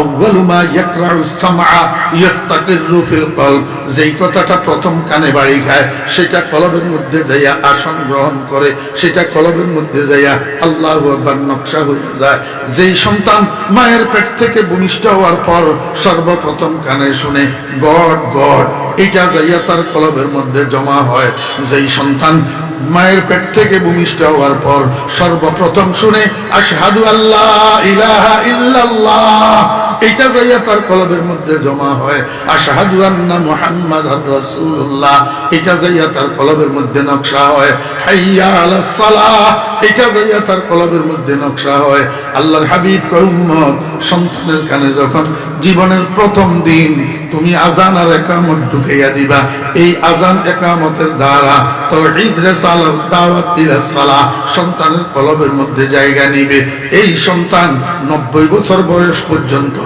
আউয়ালু মা ইয়াকরাউ সামআ ইস্তাকিরু ফিল কলব, যেই কথাটা প্রথম কানে বাড়ি খায় সেটা কলবের মধ্যে যাইয়া আসন গ্রহণ করে, সেটা কলবের মধ্যে যাইয়া আল্লাহু আকবার নকশা হয়ে যায়। যেই সন্তান মায়ের পেট থেকে ভূমিষ্ঠ হওয়ার পর সর্বপ্রথম কানে শুনে গড গড, এটা যাইয়া তার কলবের মধ্যে জমা হয়। যেই সন্তান মায়ের পেট থেকে ভূমিষ্ঠ হওয়ার পর সর্বপ্রথম শুনে আশহাদু আল্লা ইলাহা ইল্লাল্লাহ, এটা যাইয়া তার কলবের মধ্যে জমা হয়। আশহাদু আন্না মুহাম্মাদার রাসূলুল্লাহ, এটা যাইয়া তার কলবের মধ্যে নকশা হয়। হাইয়া আলাস সালাহ, এটা যাইয়া তার কলবের মধ্যে নকশা হয়। আল্লাহর হাবিব কয়, উম্মত, সন্তানের কানে যখন জীবনের প্রথম দিন তুমি আজান আর ইকামত ঢুকাইয়া দিবা, এই আজান ইকামতের দ্বারা তাওহীদ, রিসালাত, দাওয়াত ইলাস সালাহ সন্তানের কলবের মধ্যে জায়গা নিবে। এই সন্তান 90 বছর বয়স পর্যন্ত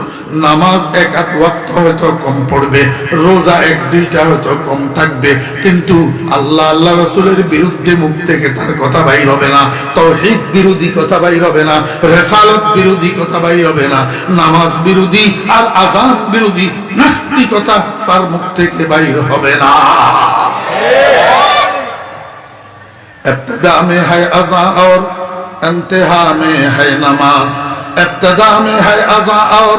নামাজ এক আধ ওয়াক্ত হয়তো কম পড়বে, রোজা এক দুইটা হয়তো কম থাকবে, কিন্তু আল্লাহ আল্লাহ রাসূলের বিরুদ্ধে মুখ থেকে তার কথা বাইর হবে না, তাওহীদ বিরোধী কথা বাইর হবে না, রিসালাত বিরোধী কথা বাইর হবে না, নামাজ বিরোধী আর আযান বিরোধী নাস্তিকতা তার মুখ থেকে বাইর হবে না। इब्तिदा में है अज़ान और इंतहा में है नमाज, इब्तिदा में है अज़ान और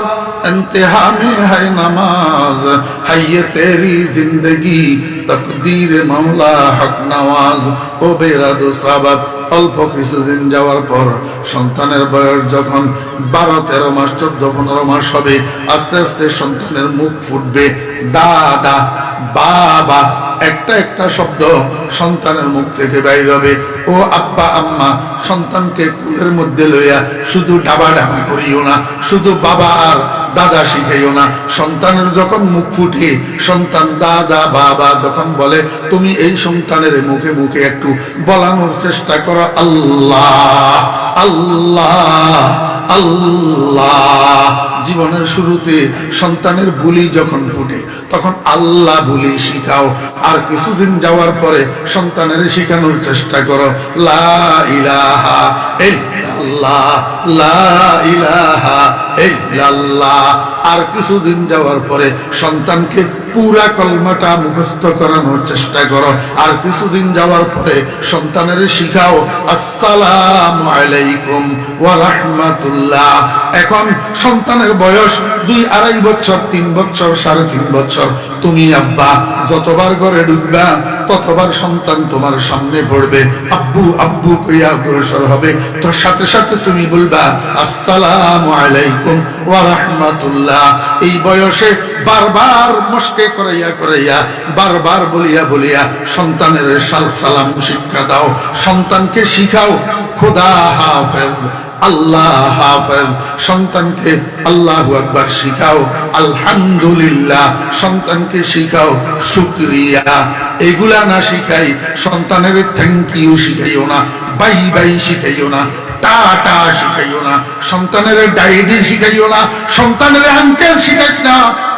इंतहा में है नमाज, है ये तेरी जिंदगी तकदीर मौला हक नवाज। ও বেরা দোস্তাবাদ, অল্প কিছুদিন যাওয়ার পর সন্তানের বয়স যখন 12-13 মাস 14-15 মাস হবে, আস্তে আস্তে সন্তানের মুখ ফুটবে, দাদা বাবা একটা একটা শব্দ সন্তানের মুখ থেকে বাইর হবে। ও আব্বা আম্মা, সন্তানকে কুলের মধ্যে লইয়া শুধু ডাবা ডাবা করিও না, শুধু বাবা আর দাদা শিখাইও না। সন্তানের যখন মুখ ফুটে, সন্তান দাদা বাবা যখন বলে, তুমি এই সন্তানের মুখে মুখে একটু বলানোর চেষ্টা করো, আল্লাহ আল্লাহ আল্লাহ। জীবনের শুরুতে সন্তানের বুলি যখন ফুটে তখন আল্লাহ বুলি শিখাও, আর কিছুদিন যাওয়ার পরে সন্তানের শিখানোর চেষ্টা করো লা ইলাহা ইল্লাল্লাহ, লা ইলাহা ইল্লাল্লাহ। আর কিছুদিন যাওয়ার পরে সন্তানকে পুরা কলমাটা মুখস্থ করানোর চেষ্টা করো, আর কিছুদিন যাওয়ার পরে সন্তানের শিখাও আসসালামু আলাইকুম ওয়া রাহমাতুল্লাহ। এখন সন্তানের বয়স 2-2.5 বছর, 3 বছর, 3.5 বছর। তুমি আব্বা যতবার ঘরে ঢুকবা ততবার সন্তান তোমার সামনে পড়বে, আব্বু আব্বু কইয়া অগ্রসর হবে, তোর সাথে সাথে তুমি বলবা আসসালামু আলাইকুম ওয়া রাহমাতুল্লাহ। এই বয়সে বারবার মস্কে করাইয়া করাইয়া, বারবার বলিয়া বলিয়া সন্তানের সালাম শিক্ষা দাও, সন্তানকে শিখাও খোদা হাফেজ, আল্লাহ হাফেজ। সন্তানকে আল্লাহু আকবার শিখাও, আলহামদুলিল্লাহ। সন্তানকে শিখাও শুকরিয়া। এগুলা না শিখাই সন্তানের থ্যাংক ইউ শিখাইও না, বাই বাই শিখাইও না, টাটা শিখাইও না, সন্তানের ডায়েরি শিখাইও না, সন্তানের আঙ্কেল শিখাইস না,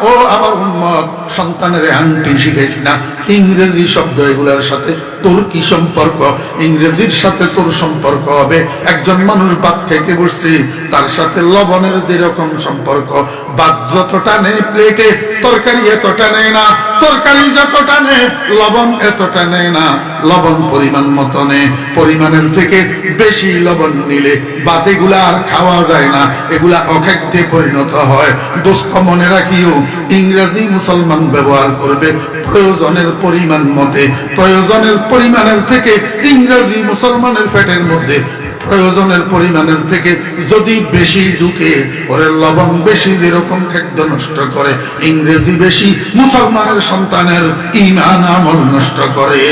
ও আমার উম্মত সন্তানের আন্টি শিখাইস না। ইংরেজি শব্দ এগুলার সাথে তোর কি সম্পর্ক? ইংরেজির সাথে তোর সম্পর্ক হবে, একজন মানুষ ভাত খেতে বসছে, তার সাথে লবণের যেরকম সম্পর্ক, ভাত যতটা নেই প্লেটে তরকারি এতটা নেয় না, তরকারি যতটা নেই লবণ এতটা নেয় না, লবণ পরিমাণ মতো নেই, পরিমাণের থেকে বেশি লবণ নিলে ভাত এগুলা আর খাওয়া যায় না, এগুলা অখাদ্যে পরিণত হয়। দোস্ত মনে রাখিও, ইংরেজি মুসলমান ব্যবহার করবে প্রয়োজনের পরিমাণ মতে, প্রয়োজনের পরিমাণের থেকে ইংরেজি মুসলমানের পেটের মধ্যে প্রয়োজনের পরিমাণের থেকে যদি বেশি ঢুকে, ওরে লবণ বেশি যেরকম খাদ্য নষ্ট করে, ইংরেজি বেশি মুসলমানের সন্তানের ঈমান আমল নষ্ট করে।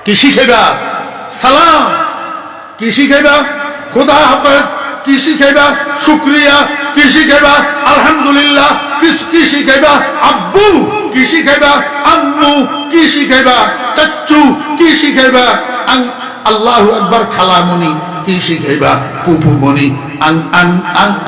কি শিখাইবা? সালাম। কি শিখাইবা? খোদা হাফেজ। কি শিখাইবা? শুকরিয়া। কি শিখাইবা? আলহামদুলিল্লাহ। কি শিখাইবা? আব্বু। কি শিখাইবা? আম্মু। কি শিখাইবা? চাচ্চু। কি শিখাইবা? আল্লাহু আকবার। খালামণি। কি শিখাইবা? পুপুমণি।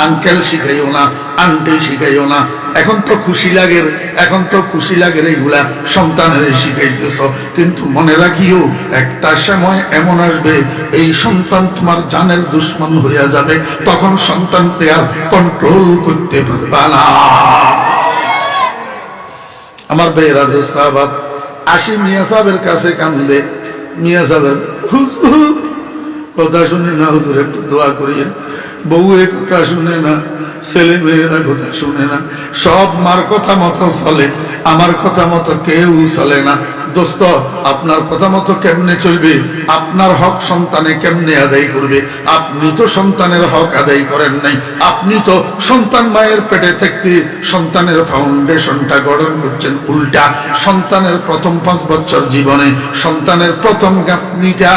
আঙ্কেল শিখাইও না, আন্টি শিখাইও না। এখন তো খুশি লাগে, এখন তো খুশি লাগে এগুলা সন্তানের শিখাইতেছ, কিন্তু মনে রাখিও একটা সময় এমন আসবে এই সন্তান তোমার জানের দুশ্মন হইয়া যাবে, তখন সন্তানকে আর কন্ট্রোল করতে পারবা না। আমার বেরা দোস্ত আবাব আসি মিয়া সাহেবের কাছে কান্দে, মিয়া সাহেবের কথা শুনে না, হুজুর একটু দোয়া করিয়েন, বউ এ কথা শুনে না, ছেলে মেয়েরা কথা শুনে না, সব মার কথা মতো চলে, আমার কথা মতো কেউ চলে না। দোস্ত আপনার কথা মতো কেমনে চলবে? আপনার হক সন্তানে কেমনে আদায় করবে? আপনি তো সন্তানের হক আদায় করেন নাই, আপনি তো সন্তান মায়ের পেটে থাকতে সন্তানের ফাউন্ডেশনটা গঠন করছেন উল্টা। সন্তানের প্রথম 5 বছর জীবনে সন্তানের প্রথম গাঁথনিটা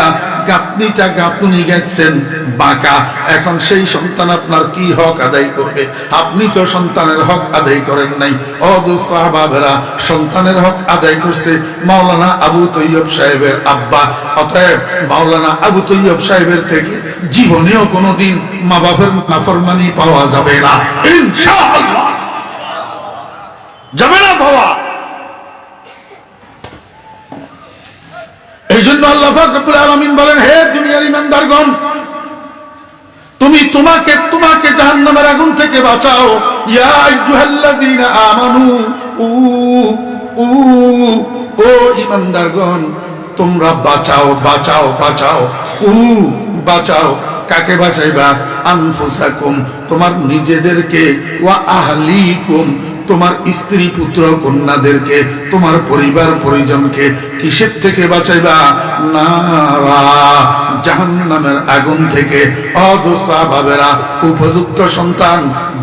গাঁথনিটা গাঁথুনি গেছেন বাঁকা, এখন সেই সন্তান আপনার কি হক আদায় করবে? আপনি তো সন্তানের হক আদায় করেন নাই। ও দোস্ত আহবাবেরা, সন্তানের হক আদায় করছে মাওলানা আবু তৈয়ব সাহেবের আব্বা। অতএব মাওলানা আবু তৈয়ব সাহেবের থেকে জীবনেও কোনোদিন মা বাপের নাফরমানি পাওয়া যাবে না, ইনশাআল্লাহ যাবে না পাওয়া। এই জন্য আল্লাহ পাক রব্বুল আলামিন বলেন, হে দুনিয়ার ঈমানদারগণ, তুমি তোমাকে জাহান্নামের আগুন থেকে বাঁচাও। ইয়া আইয়ুহাল্লাযীনা আমানু ও ঈমানদারগণ, তোমরা বাঁচাও বাঁচাও বাঁচাও। বাঁচাও কাকে বাঁচাইবা? আনফুসাকুম, তোমার নিজেদেরকে, ওয়া আহলিকুম, তোমার স্ত্রী পুত্র কন্যাদেরকে, তোমার পরিবার পরিজনকে। কিসের থেকে বাঁচাইবা? নারা, জাহান্নামের আগুন থেকে। অদোস্ত বাবেরা, উপযুক্ত সন্তান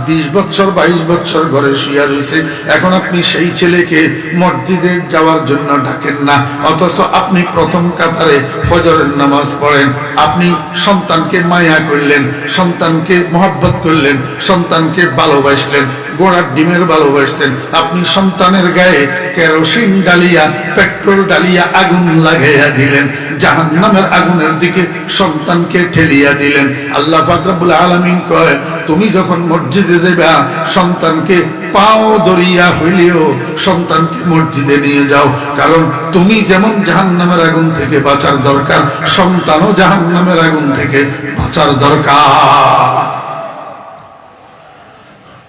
20 বছর 22 বছর ঘরে শুয়ে রয়েছে, এখন আপনি সেই ছেলেকে মসজিদে যাওয়ার জন্য ডাকেন না, অথচ আপনি প্রথম কাতারে ফজরের নামাজ পড়েন। আপনি সন্তানকে মায়া করলেন, সন্তানকে মহব্বত করলেন, সন্তানকে ভালোবাসলেন, গোড়ার ডিমের ভালোবাসছেন। আপনি সন্তানের গায়ে কেরোসিন ডালিয়া, পেট্রোল ডালিয়া আগুন লাগাইয়া দিলেন, জাহান্নামের আগুনের দিকে সন্তানকে ঠেলিয়া দিলেন। আল্লাহ পাক রব্বুল আলামিন কয়, তুমি যখন মসজিদে যাইবা, সন্তানকে পাও দরিয়া হইলেও সন্তানকে মসজিদে নিয়ে যাও, কারণ তুমি যেমন জাহান্নামের আগুন থেকে বাঁচার দরকার, সন্তানও জাহান্নামের আগুন থেকে বাঁচার দরকার।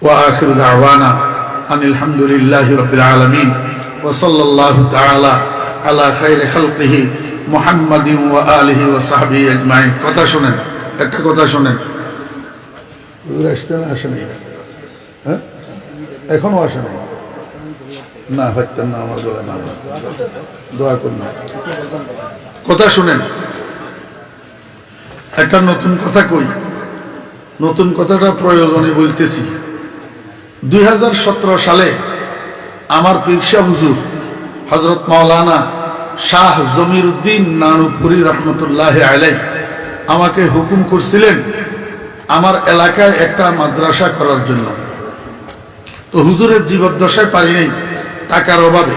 وآخر دعوانا أن الحمد لله رب العالمين وصلى الله تعالى على خير خلقه محمد وآله وصحبه أجمعين। কথা শুনেন, একটা কথা শুনেন। আসেন হ্যাঁ, এখনো আসেন না, হয়তো না, আমার বলে না, দোয়া করুন। কথা শুনেন, একটা নতুন কথা কই, নতুন কথাটা প্রয়োজনে বলতেছি। 2017 সালে আমার পীর সাহেব হুজুর হযরত মাওলানা শাহ জমিরউদ্দিন নানুপুরি রহমতুল্লাহ আলাইহি আমাকে হুকুম করছিলেন আমার এলাকায় একটা মাদ্রাসা করার জন্য। তো হুজুরের জীবদ্দশায় পারি নাই, টাকার অভাবে।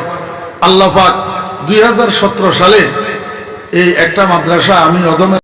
আল্লাহ পাক 2017 সালে এই একটা মাদ্রাসা আমি অদমে